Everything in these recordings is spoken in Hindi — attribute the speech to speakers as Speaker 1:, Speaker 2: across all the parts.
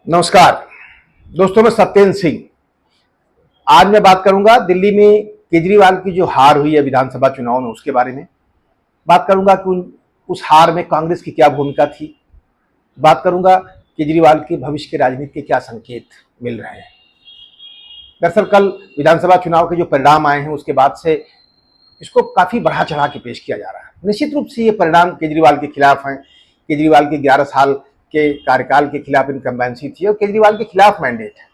Speaker 1: नमस्कार दोस्तों, मैं सत्येंद्र सिंह। आज मैं बात करूंगा दिल्ली में केजरीवाल की जो हार हुई है विधानसभा चुनाव में, उसके बारे में बात करूंगा कि उस हार में कांग्रेस की क्या भूमिका थी। बात करूंगा केजरीवाल के भविष्य के राजनीति के क्या संकेत मिल रहे हैं। दरअसल कल विधानसभा चुनाव के जो परिणाम आए हैं उसके बाद से इसको काफी बढ़ा चढ़ा के पेश किया जा रहा है। निश्चित रूप से ये परिणाम केजरीवाल के खिलाफ हैं। केजरीवाल के 11 साल के कार्यकाल के खिलाफ इनकम्बेंसी थी और केजरीवाल के खिलाफ मैंडेट है।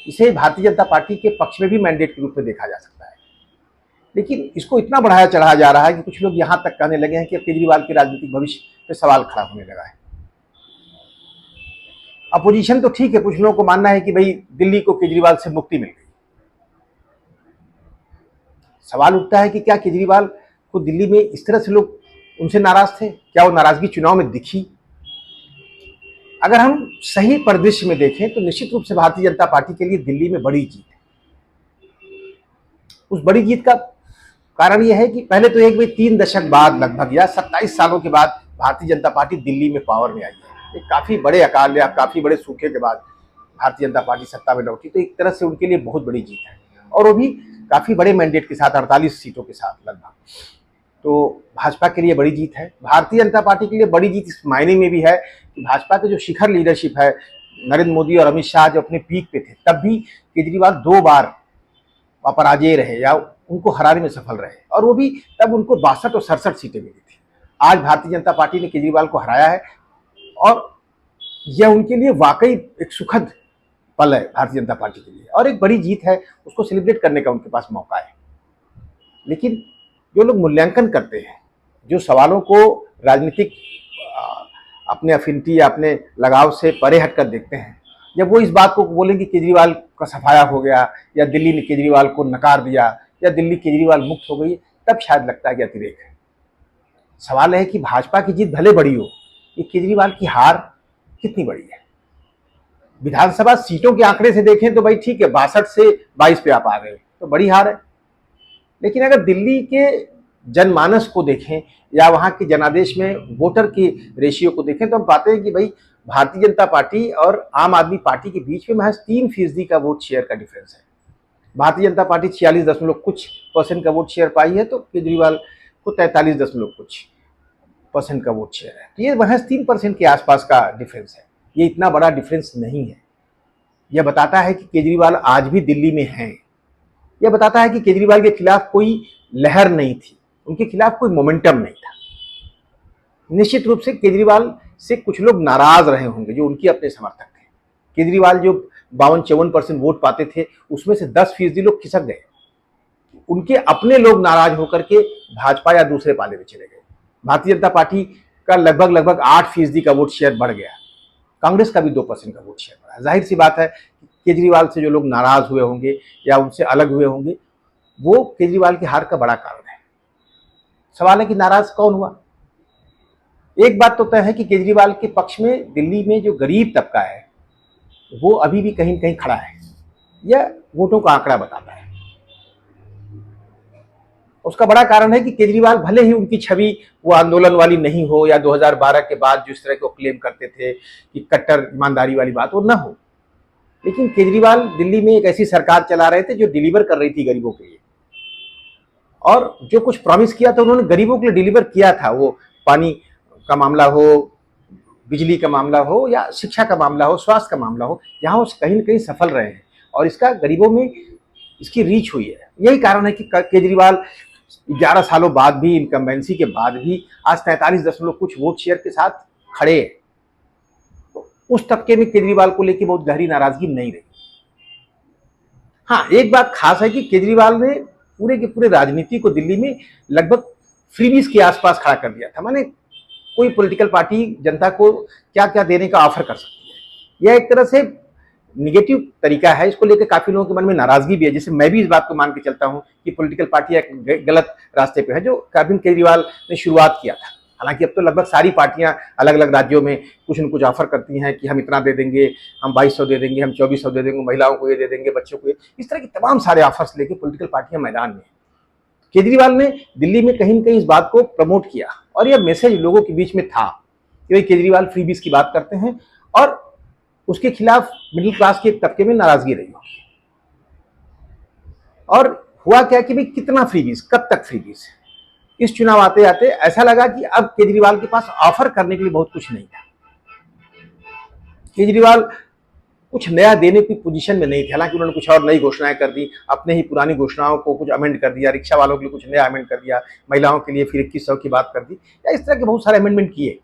Speaker 1: इसे भारतीय जनता पार्टी के पक्ष में भी मैंडेट के रूप में देखा जा सकता है, लेकिन इसको इतना बढ़ाया चढ़ाया जा रहा है कि कुछ लोग यहां तक कहने लगे हैं कि अब केजरीवाल के राजनीतिक भविष्य पे सवाल खड़ा होने लगा है। अपोजिशन तो ठीक है, कुछ लोगों को मानना है कि भाई दिल्ली को केजरीवाल से मुक्ति मिल गई। सवाल उठता है कि क्या केजरीवाल को दिल्ली में इस तरह से लोग उनसे नाराज थे? क्या वो नाराजगी चुनाव में दिखी? अगर हम सही परिदृश्य में देखें तो निश्चित रूप से भारतीय जनता पार्टी के लिए दिल्ली में बड़ी जीत है। उस बड़ी जीत का कारण यह है कि पहले तो 3 दशक बाद लगभग या 27 सालों के बाद भारतीय जनता पार्टी दिल्ली में पावर में आई है। एक काफी बड़े अकाल या काफी बड़े सूखे के बाद भारतीय जनता पार्टी सत्ता में लौटी, तो एक तरह से उनके लिए बहुत बड़ी जीत है, और वो भी काफी बड़े मैंडेट के साथ, 48 सीटों के साथ लगभग। तो भाजपा के लिए बड़ी जीत है। भारतीय जनता पार्टी के लिए बड़ी जीत इस मायने में भी है कि भाजपा के जो शिखर लीडरशिप है, नरेंद्र मोदी और अमित शाह जो अपने पीक पे थे, तब भी केजरीवाल 2 बार अपराजेय रहे या उनको हराने में सफल रहे, और वो भी तब उनको 62 और 67 सीटें मिली थी। आज भारतीय जनता पार्टी ने केजरीवाल को हराया है और यह उनके लिए वाकई एक सुखद पल है भारतीय जनता पार्टी के लिए, और एक बड़ी जीत है। उसको सेलिब्रेट करने का उनके पास मौका है। लेकिन जो लोग मूल्यांकन करते हैं, जो सवालों को राजनीतिक अपने अफिनिटी या अपने लगाव से परे हटकर देखते हैं, जब वो इस बात को बोलेंगे केजरीवाल का सफाया हो गया या दिल्ली ने केजरीवाल को नकार दिया या दिल्ली केजरीवाल मुक्त हो गई, तब शायद लगता है कि अतिरेक है। सवाल है कि भाजपा की जीत भले बड़ी हो, ये केजरीवाल की हार कितनी बड़ी है। विधानसभा सीटों के आंकड़े से देखें तो भाई ठीक है, 62 से 22 पे आप आ गए तो बड़ी हार है। लेकिन अगर दिल्ली के जनमानस को देखें या वहां के जनादेश में वोटर की रेशियो को देखें तो हम पाते हैं कि भाई भारतीय जनता पार्टी और आम आदमी पार्टी के बीच में महज 3% का वोट शेयर का डिफरेंस है। भारतीय जनता पार्टी 46 दशमलव कुछ % का वोट शेयर पाई है, तो केजरीवाल को 43 दशमलव कुछ % का वोट शेयर है। तो ये महज 3% के आसपास का डिफरेंस है। ये इतना बड़ा डिफरेंस नहीं है। यह बताता है कि केजरीवाल आज भी दिल्ली में हैं। यह बताता है कि केजरीवाल के खिलाफ कोई लहर नहीं थी, उनके खिलाफ कोई मोमेंटम नहीं था। निश्चित रूप से केजरीवाल से कुछ लोग नाराज रहे होंगे जो उनके अपने समर्थक थे। केजरीवाल जो 52-54% वोट पाते थे, उसमें से 10% लोग खिसक गए। उनके अपने लोग नाराज होकर के भाजपा या दूसरे पाले में चले गए। भारतीय जनता पार्टी का लगभग 8% का वोट शेयर बढ़ गया। कांग्रेस का भी 2% का वोट शेयर बढ़ा। जाहिर सी बात है केजरीवाल से जो लोग नाराज हुए होंगे या उनसे अलग हुए होंगे, वो केजरीवाल की हार का बड़ा कारण है। सवाल है कि नाराज कौन हुआ? एक बात तो तय है कि केजरीवाल के पक्ष में दिल्ली में जो गरीब तबका है वो अभी भी कहीं न कहीं खड़ा है। यह वोटों का आंकड़ा बताता है। उसका बड़ा कारण है कि केजरीवाल भले ही उनकी छवि वो आंदोलन वाली नहीं हो या 2012 के बाद जिस तरह को क्लेम करते थे कि कट्टर ईमानदारी वाली बात, वो न हो, लेकिन केजरीवाल दिल्ली में एक ऐसी सरकार चला रहे थे जो डिलीवर कर रही थी गरीबों के लिए, और जो कुछ प्रॉमिस किया था उन्होंने गरीबों के लिए डिलीवर किया था। वो पानी का मामला हो, बिजली का मामला हो या शिक्षा का मामला हो, स्वास्थ्य का मामला हो, यहाँ वो कहीं न कहीं सफल रहे हैं और इसका गरीबों में इसकी रीच हुई है। यही कारण है कि केजरीवाल 11 सालों बाद भी, इनकम्बेंसी के बाद भी आज 43 दशमलव कुछ वोट शेयर के साथ खड़े हैं। तो उस तबके में केजरीवाल को लेकर बहुत गहरी नाराजगी नहीं रही। हाँ, एक बात खास है कि केजरीवाल ने पूरे के पूरे राजनीति को दिल्ली में लगभग फ्रीबीज के आसपास खड़ा कर दिया था। माने कोई पॉलिटिकल पार्टी जनता को क्या क्या देने का ऑफर कर सकती है, यह एक तरह से निगेटिव तरीका है। इसको लेकर काफी लोगों के मन में नाराजगी भी है। जैसे मैं भी इस बात को मान के चलता हूं कि पॉलिटिकल पार्टियां गलत रास्ते पे है, जो अरविंद केजरीवाल ने शुरुआत किया था। हालांकि अब तो लगभग सारी पार्टियां अलग अलग राज्यों में कुछ न कुछ ऑफर करती हैं कि हम इतना दे देंगे, हम 2200 दे देंगे, हम 2400 दे देंगे, महिलाओं को ये दे देंगे, बच्चों को ये, इस तरह के तमाम सारे ऑफर्स लेके पॉलिटिकल पार्टियां मैदान में। केजरीवाल ने दिल्ली में कहीं न कहीं इस बात को प्रमोट किया और यह मैसेज लोगों के बीच में था कि भाई केजरीवाल फ्रीबीज की बात करते हैं और उसके खिलाफ मिडिल क्लास के एक तबके में नाराजगी रही होगी। और हुआ क्या कि भाई कितना फ्रीबीज, कब तक फ्रीबीज। इस चुनाव आते आते ऐसा लगा कि अब केजरीवाल के पास ऑफर करने के लिए बहुत कुछ नहीं था। केजरीवाल कुछ नया देने की पोजीशन में नहीं थे, हालांकि उन्होंने कुछ और नई घोषणाएं कर दी, अपने ही पुरानी घोषणाओं को कुछ अमेंड कर दिया, रिक्शा वालों के लिए कुछ नया अमेंड कर दिया, महिलाओं के लिए फिर 2100 की बात कर दी, या इस तरह के बहुत सारे अमेंडमेंट किए,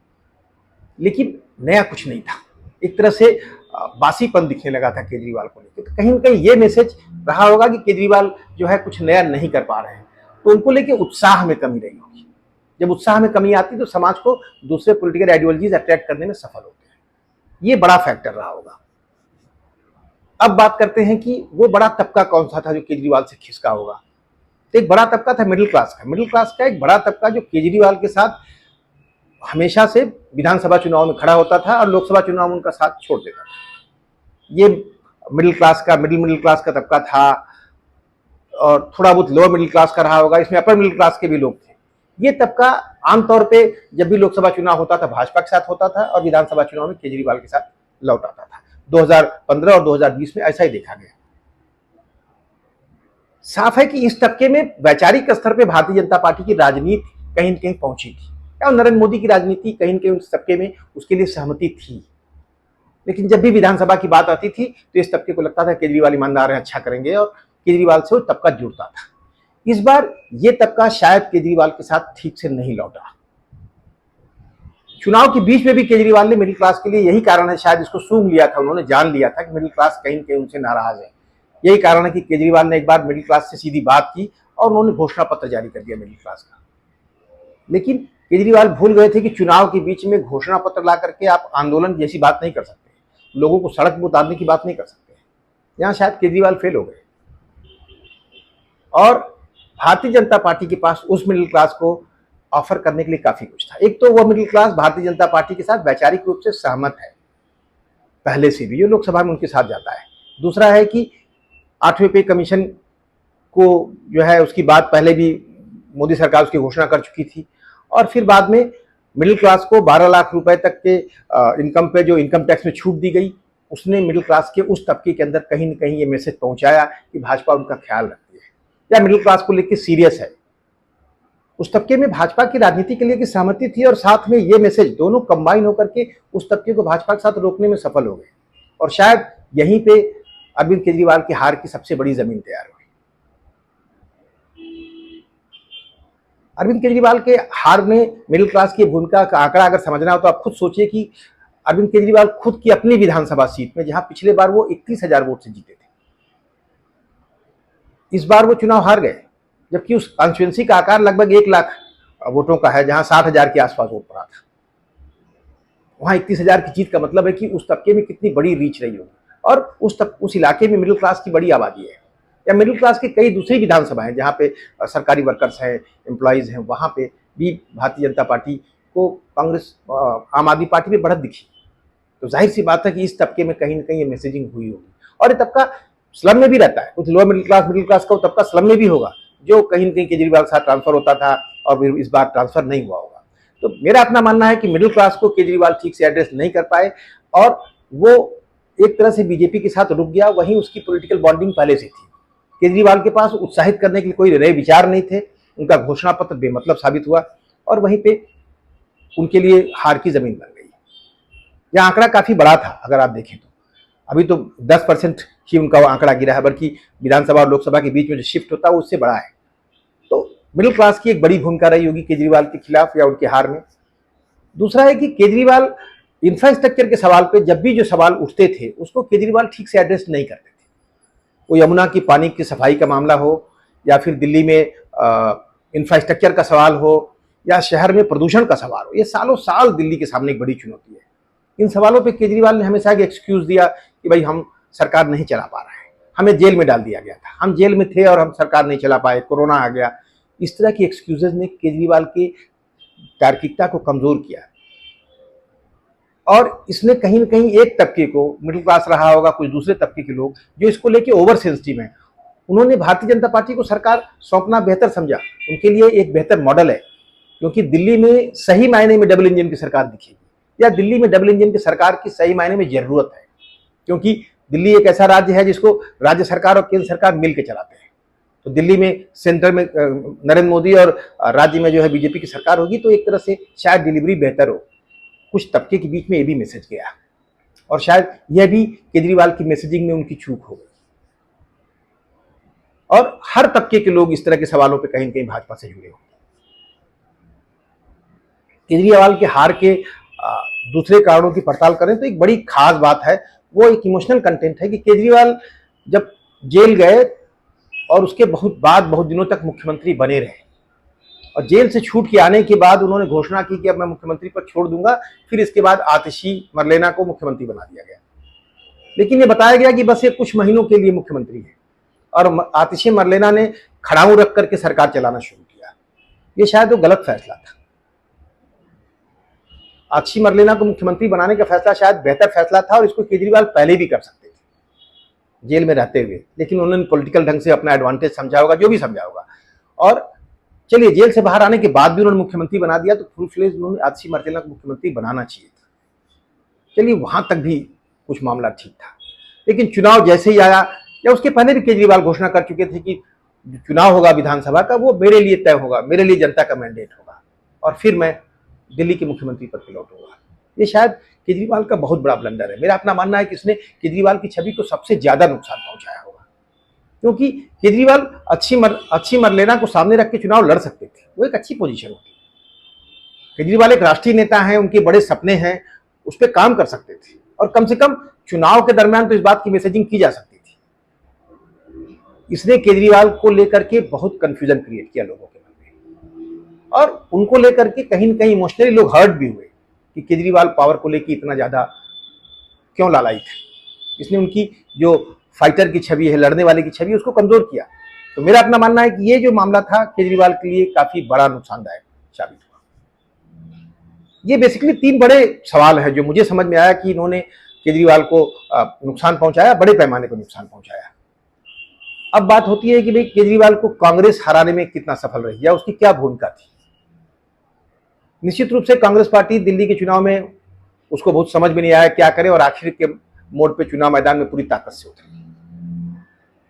Speaker 1: लेकिन नया कुछ नहीं था। एक तरह से बासीपन दिखने लगा था केजरीवाल को लेकर। तो कहीं ना कहीं ये मैसेज रहा होगा कि केजरीवाल जो है कुछ नया नहीं कर पा रहे हैं, तो उनको लेके उत्साह में कमी रही होगी। जब उत्साह में कमी आती तो समाज को दूसरे पॉलिटिकल आइडियोलॉजीज अट्रैक्ट करने में सफल होते हैं। ये बड़ा फैक्टर रहा होगा। अब बात करते हैं कि वो बड़ा तबका कौन सा था जो केजरीवाल से खिसका होगा। तो एक बड़ा तबका था मिडिल क्लास का। मिडिल क्लास का एक बड़ा तबका जो केजरीवाल के साथ हमेशा से विधानसभा चुनाव में खड़ा होता था और लोकसभा चुनाव में उनका साथ छोड़ देता था। ये मिडिल क्लास का, मिडिल क्लास का तबका था, और थोड़ा बहुत लोअर मिडिल क्लास का रहा होगा, इसमें अपर मिडिल क्लास के भी लोग थे। ये तबका आमतौर पे जब भी लोकसभा चुनाव होता था भाजपा के साथ होता था और विधानसभा चुनाव में केजरीवाल के साथ लौट आता था। 2015 और 2020 में ऐसा ही देखा गया। साफ है कि इस तबके में वैचारिक स्तर पे भारतीय जनता पार्टी की राजनीति कहीं न कहीं पहुंची थी, या नरेंद्र मोदी की राजनीति कहीं न कहीं उस तबके में उसके लिए सहमति थी। लेकिन जब भी विधानसभा की बात आती थी तो इस तबके को लगता था केजरीवाल ईमानदार है, अच्छा करेंगे, और केजरीवाल से वो तबका जुड़ता था। इस बार ये तबका शायद केजरीवाल के साथ ठीक से नहीं लौटा। चुनाव के बीच में भी केजरीवाल ने मिडिल क्लास के लिए, यही कारण है शायद इसको सूंघ लिया था, उन्होंने जान लिया था कि मिडिल क्लास कहीं न कहीं उनसे नाराज है। यही कारण है कि केजरीवाल ने एक बार मिडिल क्लास से सीधी बात की और उन्होंने घोषणा पत्र जारी कर दिया मिडिल क्लास का। लेकिन केजरीवाल भूल गए थे कि चुनाव के बीच में घोषणा पत्र ला करके आप आंदोलन जैसी बात नहीं कर सकते, लोगों को सड़क पर उतारने की बात नहीं कर सकते। यहां शायद केजरीवाल फेल हो गए। और भारतीय जनता पार्टी के पास उस मिडिल क्लास को ऑफर करने के लिए काफी कुछ था। एक तो वो middle class Bharatiya Janata party के साथ वैचारिक रूप से सहमत है पहले से भी, जो लोकसभा में उनके साथ जाता है। दूसरा है कि 8वें पे कमीशन को जो है उसकी बात पहले भी मोदी सरकार उसकी घोषणा कर चुकी थी, और फिर बाद में मिडिल क्लास को 12 लाख रुपए तक के इनकम पे जो इनकम टैक्स में छूट दी गई, उसने मिडिल क्लास के उस तबके के अंदर कहीं न कहीं ये मैसेज पहुंचाया कि भाजपा उनका ख्याल रखती है या मिडिल क्लास को लेकर सीरियस है। उस तबके में भाजपा की राजनीति के लिए की सहमति थी, और साथ में ये मैसेज दोनों कंबाइन होकर के उस तबके को भाजपा के साथ रोकने में सफल हो गए। और शायद यहीं पे अरविंद केजरीवाल की हार की सबसे बड़ी जमीन तैयार हुई। अरविंद केजरीवाल के हार में मिडिल क्लास की भूमिका का आंकड़ा अगर समझना हो तो आप खुद सोचिए कि अरविंद केजरीवाल खुद की अपनी विधानसभा सीट में, जहां पिछले बार वो 31,000 वोट से जीते थे, इस बार वो चुनाव हार गए, जबकि उस कॉन्स्टिट्यूएंसी का आकार लगभग 1 लाख वोटों का है, जहां 60,000 के आसपास वोट पड़ा था। वहां 31,000 की जीत का मतलब है कि उस तबके में कितनी बड़ी रीच रही होगी। और उस इलाके में मिडिल क्लास की बड़ी आबादी है, या मिडिल क्लास की कई दूसरी विधानसभाएं जहां पे सरकारी वर्कर्स हैं, एम्प्लॉयज हैं, वहां पे भी भारतीय जनता पार्टी को कांग्रेस, आम आदमी पार्टी में बढ़त दिखी। तो जाहिर सी बात है कि इस तबके में कहीं ना कहीं ये मैसेजिंग हुई होगी। और ये तबका स्लम में भी रहता है, कुछ लोअर मिडिल क्लास का वो तबका स्लम में भी होगा, जो कहीं न कहीं केजरीवाल के साथ ट्रांसफर होता था और फिर इस बार ट्रांसफर नहीं हुआ होगा। तो मेरा अपना मानना है कि मिडिल क्लास को केजरीवाल ठीक से एड्रेस नहीं कर पाए, और वो एक तरह से बीजेपी के साथ रुक गया। वहीं उसकी पॉलिटिकल बॉन्डिंग पहले से थी। केजरीवाल के पास उत्साहित करने के लिए कोई नए विचार नहीं थे, उनका घोषणा पत्र बेमतलब साबित हुआ, और वहीं पे उनके लिए हार की जमीन बन गई। यह आंकड़ा काफी बड़ा था अगर आप देखें तो। अभी तो 10% ही उनका आंकड़ा गिरा है, बल्कि विधानसभा और लोकसभा के बीच में जो शिफ्ट होता है वो उससे बड़ा है। तो मिडिल क्लास की एक बड़ी भूमिका रही होगी केजरीवाल के खिलाफ या उनके हार में। दूसरा है कि केजरीवाल इंफ्रास्ट्रक्चर के सवाल पे जब भी जो सवाल उठते थे उसको केजरीवाल ठीक से एड्रेस नहीं करते थे। वो यमुना की पानी की सफाई का मामला हो, या फिर दिल्ली में इंफ्रास्ट्रक्चर का सवाल हो, या शहर में प्रदूषण का सवाल हो, ये सालों साल दिल्ली के सामने एक बड़ी चुनौती है। इन सवालों पे केजरीवाल ने हमेशा एक एक्सक्यूज दिया कि भाई हम सरकार नहीं चला पा रहे हैं, हमें जेल में डाल दिया गया था, हम जेल में थे और हम सरकार नहीं चला पाए, कोरोना आ गया। इस तरह की एक्सक्यूजेज ने केजरीवाल की तार्किकता को कमजोर किया, और इसने कहीं न कहीं एक तबके को, मिडिल क्लास रहा होगा, कुछ दूसरे तबके के लोग जो इसको लेके ओवर सेंसिटिव हैं, उन्होंने भारतीय जनता पार्टी को सरकार सौंपना बेहतर समझा। उनके लिए एक बेहतर मॉडल है, क्योंकि दिल्ली में सही मायने में डबल इंजन की सरकार दिखेगी, या दिल्ली में डबल इंजन की सरकार की सही मायने में जरूरत है। क्योंकि दिल्ली एक ऐसा राज्य है जिसको राज्य सरकार और केंद्र सरकार मिलकर चलाते हैं। तो दिल्ली में सेंटर में नरेंद्र मोदी और राज्य में जो है बीजेपी की सरकार होगी, तो एक तरह से शायद डिलीवरी बेहतर हो। कुछ तबके के बीच में ये भी मैसेज गया और शायद यह भी केजरीवाल की मैसेजिंग में उनकी चूक हो गई। और हर तबके के लोग इस तरह के सवालों पे कहीं न कहीं भाजपा से जुड़े होंगे। केजरीवाल के हार के दूसरे कारणों की पड़ताल करें तो एक बड़ी खास बात है, वो एक इमोशनल कंटेंट है कि केजरीवाल जब जेल गए और उसके बहुत दिनों तक मुख्यमंत्री बने रहे और जेल से छूट के आने के बाद उन्होंने घोषणा की कि अब मैं मुख्यमंत्री पद छोड़ दूंगा। फिर इसके बाद आतिशी मरलेना को मुख्यमंत्री बना दिया गया, लेकिन ये बताया गया कि बस ये कुछ महीनों के लिए मुख्यमंत्री है और आतिशी मरलेना ने खड़ाऊ रख करके सरकार चलाना शुरू किया। ये शायद वो गलत फैसला था। आतिशी मरलेना को मुख्यमंत्री बनाने का फैसला शायद बेहतर फैसला था और इसको केजरीवाल पहले भी कर सकते थे जेल में रहते हुए, लेकिन उन्होंने पॉलिटिकल ढंग से अपना एडवांटेज समझा होगा, जो भी समझा होगा। और चलिए, जेल से बाहर आने के बाद भी उन्होंने मुख्यमंत्री बना दिया, तो फुल फ्लेज उन्होंने आतिशी मरलेना को मुख्यमंत्री बनाना चाहिए था। चलिए, वहां तक भी कुछ मामला ठीक था, लेकिन चुनाव जैसे ही आया, या उसके पहले भी केजरीवाल घोषणा कर चुके थे कि चुनाव होगा विधानसभा का, वो मेरे लिए तय होगा, मेरे लिए जनता का मैंडेट होगा और फिर मैं दिल्ली के मुख्यमंत्री पद पर लौटूंगा। ये शायद केजरीवाल का बहुत बड़ा ब्लंडर है। मेरा अपना मानना है कि इसने केजरीवाल की छवि को सबसे ज्यादा नुकसान पहुंचाया होगा, क्योंकि केजरीवाल अच्छी मरलेना को सामने रख के चुनाव लड़ सकते थे, वो एक अच्छी पोजीशन होती। केजरीवाल एक राष्ट्रीय नेता हैं, उनके बड़े सपने हैं, उस पर काम कर सकते थे और कम से कम चुनाव के दरमियान तो इस बात की मैसेजिंग की जा सकती थी। इसने केजरीवाल को लेकर के बहुत कंफ्यूजन क्रिएट किया लोगों के मन में और उनको लेकर के कहीं न कहीं इमोशनली लोग हर्ट भी हुए कि केजरीवाल पावर को लेकर इतना ज्यादा क्यों लालायित है। इसने उनकी जो फाइटर की छवि है, लड़ने वाले की छवि, उसको कमजोर किया। तो मेरा अपना मानना है कि ये जो मामला था केजरीवाल के लिए काफी बड़ा नुकसानदायक साबित हुआ। ये बेसिकली 3 बड़े सवाल है जो मुझे समझ में आया कि इन्होंने केजरीवाल को नुकसान पहुंचाया, बड़े पैमाने पर नुकसान पहुंचाया। अब बात होती है कि भाई केजरीवाल को कांग्रेस हराने में कितना सफल रही या उसकी क्या भूमिका थी। निश्चित रूप से कांग्रेस पार्टी दिल्ली के चुनाव में उसको बहुत समझ में नहीं आया क्या करे और आखिर के मोड़ पे चुनाव मैदान में पूरी ताकत से उतरी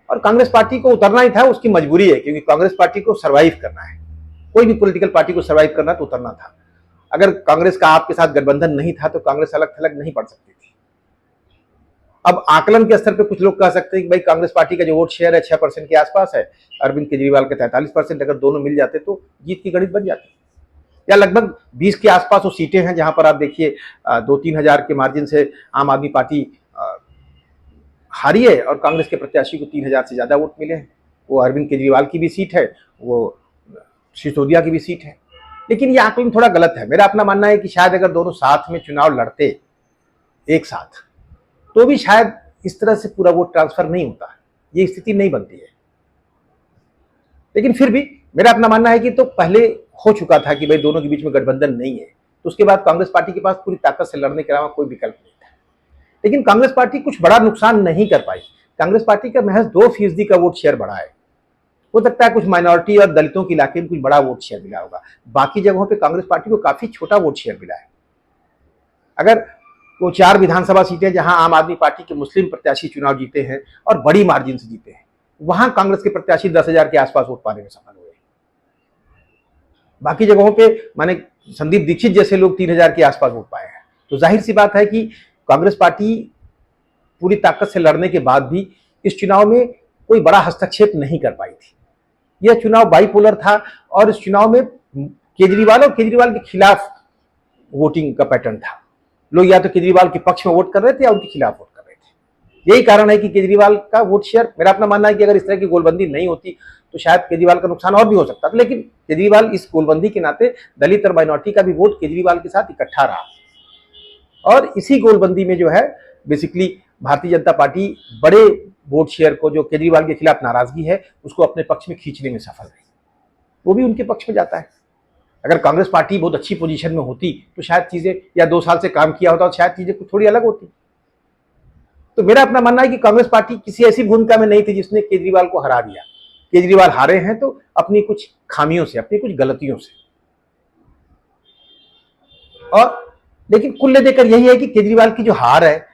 Speaker 1: और कांग्रेस पार्टी को उतरना ही था, उसकी मजबूरी है, क्योंकि कांग्रेस पार्टी को सरवाइव करना है। कोई भी पॉलिटिकल पार्टी को सरवाइव करना तो उतरना था। अगर कांग्रेस का आपके साथ गठबंधन नहीं था तो कांग्रेस अलग थलग नहीं पड़ सकती थी। अब आकलन के स्तर पे कुछ लोग कह सकते हैं कि भाई कांग्रेस पार्टी का जो वोट शेयर है 6% के आसपास है, अरविंद केजरीवाल का 43%, अगर दोनों मिल जाते तो जीत की गणित बन जाती, या लगभग 20 के आसपास वो सीटें हैं जहां पर आप देखिए 2-3 हजार के मार्जिन से आम आदमी पार्टी हारी है और कांग्रेस के प्रत्याशी को 3 हजार से ज्यादा वोट मिले हैं। वो अरविंद केजरीवाल की भी सीट है, वो सिसोदिया की भी सीट है, लेकिन ये आकलन थोड़ा गलत है। मेरा अपना मानना है कि शायद अगर दोनों साथ में चुनाव लड़ते एक साथ तो भी शायद इस तरह से पूरा वोट ट्रांसफर नहीं होता, ये स्थिति नहीं बनती है। लेकिन फिर भी मेरा अपना मानना है कि तो पहले हो चुका था कि भाई दोनों के बीच में गठबंधन नहीं है, तो उसके बाद कांग्रेस पार्टी के पास पूरी ताकत से लड़ने के अलावा कोई विकल्प नहीं था। लेकिन कांग्रेस पार्टी कुछ बड़ा नुकसान नहीं कर पाई। कांग्रेस पार्टी का महज 2% का वोट शेयर बढ़ा है। हो सकता है कुछ माइनॉरिटी और दलितों के इलाके में कुछ बड़ा वोट शेयर मिला होगा, बाकी जगहों पे कांग्रेस पार्टी को काफी छोटा वोट शेयर मिला है। अगर वो 4 विधानसभा सीटें जहां आम आदमी पार्टी के मुस्लिम प्रत्याशी चुनाव जीते हैं और बड़ी मार्जिन से जीते हैं, वहां कांग्रेस के प्रत्याशी 10,000 के आसपास वोट पाने में सफल हुए। बाकी जगहों पे माने संदीप दीक्षित जैसे लोग 3,000 के आसपास वोट पाए हैं। तो जाहिर सी बात है कि कांग्रेस पार्टी पूरी ताकत से लड़ने के बाद भी इस चुनाव में कोई बड़ा हस्तक्षेप नहीं कर पाई थी। यह चुनाव बाइपोलर था और इस चुनाव में केजरीवाल और केजरीवाल के खिलाफ वोटिंग का पैटर्न था। लोग या तो केजरीवाल के पक्ष में वोट कर रहे थे या उनके खिलाफ वोट कर रहे थे। यही कारण है कि केजरीवाल का वोट शेयर, मेरा अपना मानना है कि अगर इस तरह की गोलबंदी नहीं होती तो शायद केजरीवाल का नुकसान और भी हो सकता था, लेकिन केजरीवाल इस गोलबंदी के नाते दलित और माइनॉरिटी का भी वोट केजरीवाल के साथ इकट्ठा रहा और इसी गोलबंदी में जो है बेसिकली भारतीय जनता पार्टी बड़े वोट शेयर को, जो केजरीवाल के खिलाफ नाराजगी है, उसको अपने पक्ष में खींचने में सफल रही। वो भी उनके पक्ष में जाता है। अगर कांग्रेस पार्टी बहुत अच्छी पोजीशन में होती तो शायद चीजें, या 2 साल से काम किया होता तो शायद चीजें कुछ थोड़ी अलग होती। तो मेरा अपना मानना है कि कांग्रेस पार्टी किसी ऐसी भूमिका में नहीं थी जिसने केजरीवाल को हरा दिया। केजरीवाल हारे हैं तो अपनी कुछ खामियों से, अपनी कुछ गलतियों से। और लेकिन कुल मिलाकर यही है कि केजरीवाल की जो हार है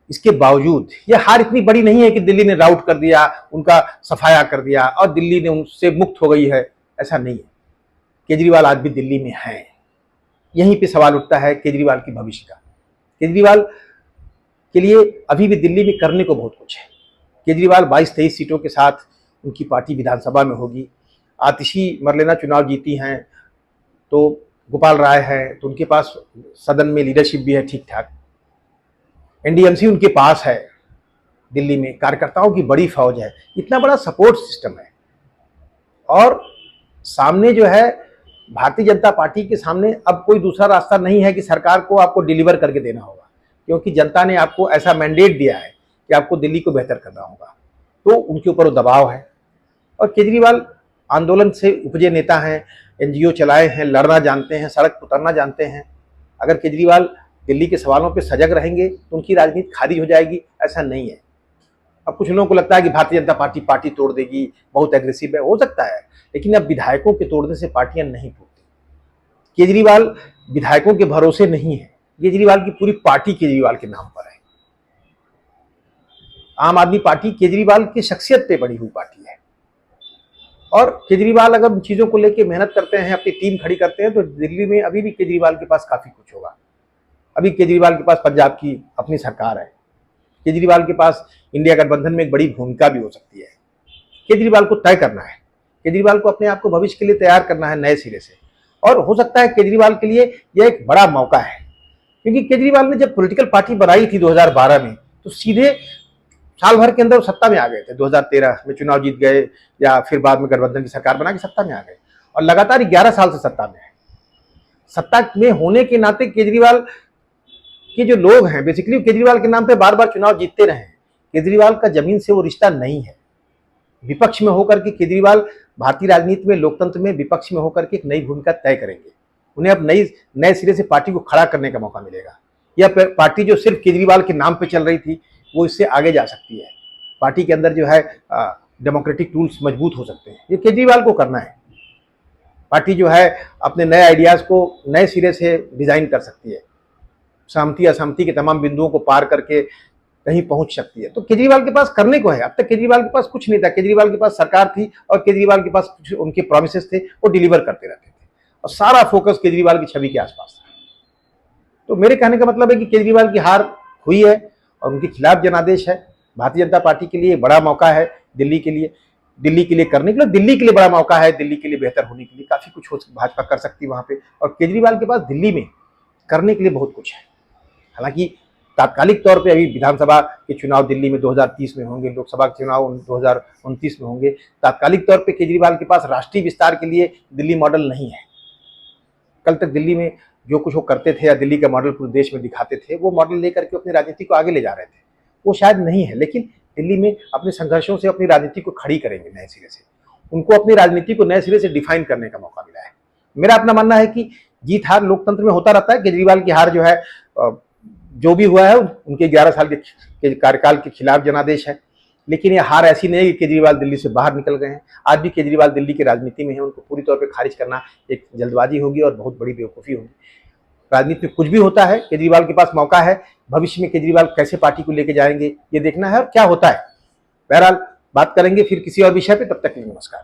Speaker 1: इसके बावजूद ये हार इतनी बड़ी नहीं है कि दिल्ली ने राउट कर दिया, उनका सफाया कर दिया और दिल्ली ने उनसे मुक्त हो गई है, ऐसा नहीं है। केजरीवाल आज भी दिल्ली में हैं। यहीं पे सवाल उठता है केजरीवाल की भविष्य का। केजरीवाल के लिए अभी भी दिल्ली में करने को बहुत कुछ है। केजरीवाल 22-23 सीटों के साथ उनकी पार्टी विधानसभा में होगी। आतिशी मरलेना चुनाव जीती हैं, तो गोपाल राय है, तो उनके पास सदन में लीडरशिप भी है ठीक ठाक। एनडीएमसी उनके पास है, दिल्ली में कार्यकर्ताओं की बड़ी फौज है, इतना बड़ा सपोर्ट सिस्टम है। और सामने जो है भारतीय जनता पार्टी के सामने अब कोई दूसरा रास्ता नहीं है कि सरकार को आपको डिलीवर करके देना होगा, क्योंकि जनता ने आपको ऐसा मैंडेट दिया है कि आपको दिल्ली को बेहतर करना होगा, तो उनके ऊपर वो दबाव है। और केजरीवाल आंदोलन से उपजे नेता हैं, एनजीओ चलाए हैं, लड़ना जानते हैं, सड़क उतरना जानते हैं। अगर केजरीवाल दिल्ली के सवालों पे सजग रहेंगे तो उनकी राजनीति खारिज हो जाएगी, ऐसा नहीं है। अब कुछ लोगों को लगता है कि भारतीय जनता पार्टी पार्टी तोड़ देगी, बहुत एग्रेसिव है, हो सकता है, लेकिन अब विधायकों के तोड़ने से पार्टियां नहीं टूटती। केजरीवाल विधायकों के भरोसे नहीं है, केजरीवाल की पूरी पार्टी केजरीवाल के नाम पर है। आम आदमी पार्टी केजरीवाल की शख्सियत पे बड़ी हुई पार्टी है, और केजरीवाल अगर उन चीजों को लेकर मेहनत करते हैं, अपनी टीम खड़ी करते हैं, तो दिल्ली में अभी भी केजरीवाल के पास काफी कुछ होगा। अभी केजरीवाल के पास पंजाब की अपनी सरकार है, केजरीवाल के पास इंडिया गठबंधन में एक बड़ी भूमिका भी हो सकती है। केजरीवाल को तय करना है, केजरीवाल को अपने आप को भविष्य के लिए तैयार करना है नए सिरे से। और हो सकता है केजरीवाल के लिए यह एक बड़ा मौका है, क्योंकि केजरीवाल ने जब पॉलिटिकल पार्टी बनाई थी 2012 में, तो सीधे साल भर के अंदर वो सत्ता में आ गए थे। 2013 में चुनाव जीत गए, या फिर बाद में गठबंधन की सरकार बना के सत्ता में आ गए, और लगातार 11 साल से सत्ता में है। सत्ता में होने के नाते केजरीवाल के जो लोग हैं, बेसिकली केजरीवाल के नाम पे बार बार चुनाव जीतते रहे हैं। केजरीवाल का जमीन से वो रिश्ता नहीं है। विपक्ष में होकर के केजरीवाल भारतीय राजनीति में, लोकतंत्र में विपक्ष में होकर के एक नई भूमिका तय करेंगे। उन्हें अब नए सिरे से पार्टी को खड़ा करने का मौका मिलेगा। यह पार्टी जो सिर्फ केजरीवाल के नाम पे चल रही थी, वो इससे आगे जा सकती है। पार्टी के अंदर जो है डेमोक्रेटिक टूल्स मजबूत हो सकते हैं। ये केजरीवाल को करना है। पार्टी जो है अपने नए आइडियाज को नए सिरे से डिजाइन कर सकती है, सहमति असहमति के तमाम बिंदुओं को पार करके कहीं पहुंच सकती है। तो केजरीवाल के पास करने को है। अब तक केजरीवाल के पास कुछ नहीं था। केजरीवाल के पास सरकार थी, और केजरीवाल के पास कुछ उनके प्रॉमिसेस थे, वो डिलीवर करते रहते थे, और सारा फोकस केजरीवाल की छवि के आसपास था। तो मेरे कहने का मतलब है कि केजरीवाल की हार हुई है, और उनके खिलाफ जनादेश है। भारतीय जनता पार्टी के लिए बड़ा मौका है, दिल्ली के लिए करने के लिए, दिल्ली के लिए बड़ा मौका है, दिल्ली के लिए बेहतर होने के लिए काफी कुछ भाजपा कर सकती है वहां पे। और केजरीवाल के पास दिल्ली में करने के लिए बहुत कुछ है। हालांकि तात्कालिक तौर पे अभी विधानसभा के चुनाव दिल्ली में 2030 में होंगे, लोकसभा के चुनाव 2029 में होंगे। तात्कालिक तौर पे केजरीवाल के पास राष्ट्रीय विस्तार के लिए दिल्ली मॉडल नहीं है। कल तक दिल्ली में जो कुछ वो करते थे, या दिल्ली का मॉडल पूरे देश में दिखाते थे, वो मॉडल लेकर के अपनी राजनीति को आगे ले जा रहे थे, वो शायद नहीं है। लेकिन दिल्ली में अपने संघर्षों से अपनी राजनीति को खड़ी करेंगे नए सिरे से। उनको अपनी राजनीति को नए सिरे से डिफाइन करने का मौका मिला है। मेरा अपना मानना है कि जीत हार लोकतंत्र में होता रहता है। केजरीवाल की हार जो है, जो भी हुआ है, उनके 11 साल के कार्यकाल के खिलाफ जनादेश है। लेकिन ये हार ऐसी नहीं है कि केजरीवाल दिल्ली से बाहर निकल गए हैं। आज भी केजरीवाल दिल्ली की राजनीति में है। उनको पूरी तौर पर खारिज करना एक जल्दबाजी होगी और बहुत बड़ी बेवकूफ़ी होगी। राजनीति में कुछ भी होता है, केजरीवाल के पास मौका है। भविष्य में केजरीवाल कैसे पार्टी को लेके जाएंगे, ये देखना है, और क्या होता है। बहरहाल बात करेंगे फिर किसी और विषय पे। तब तक के लिए नमस्कार।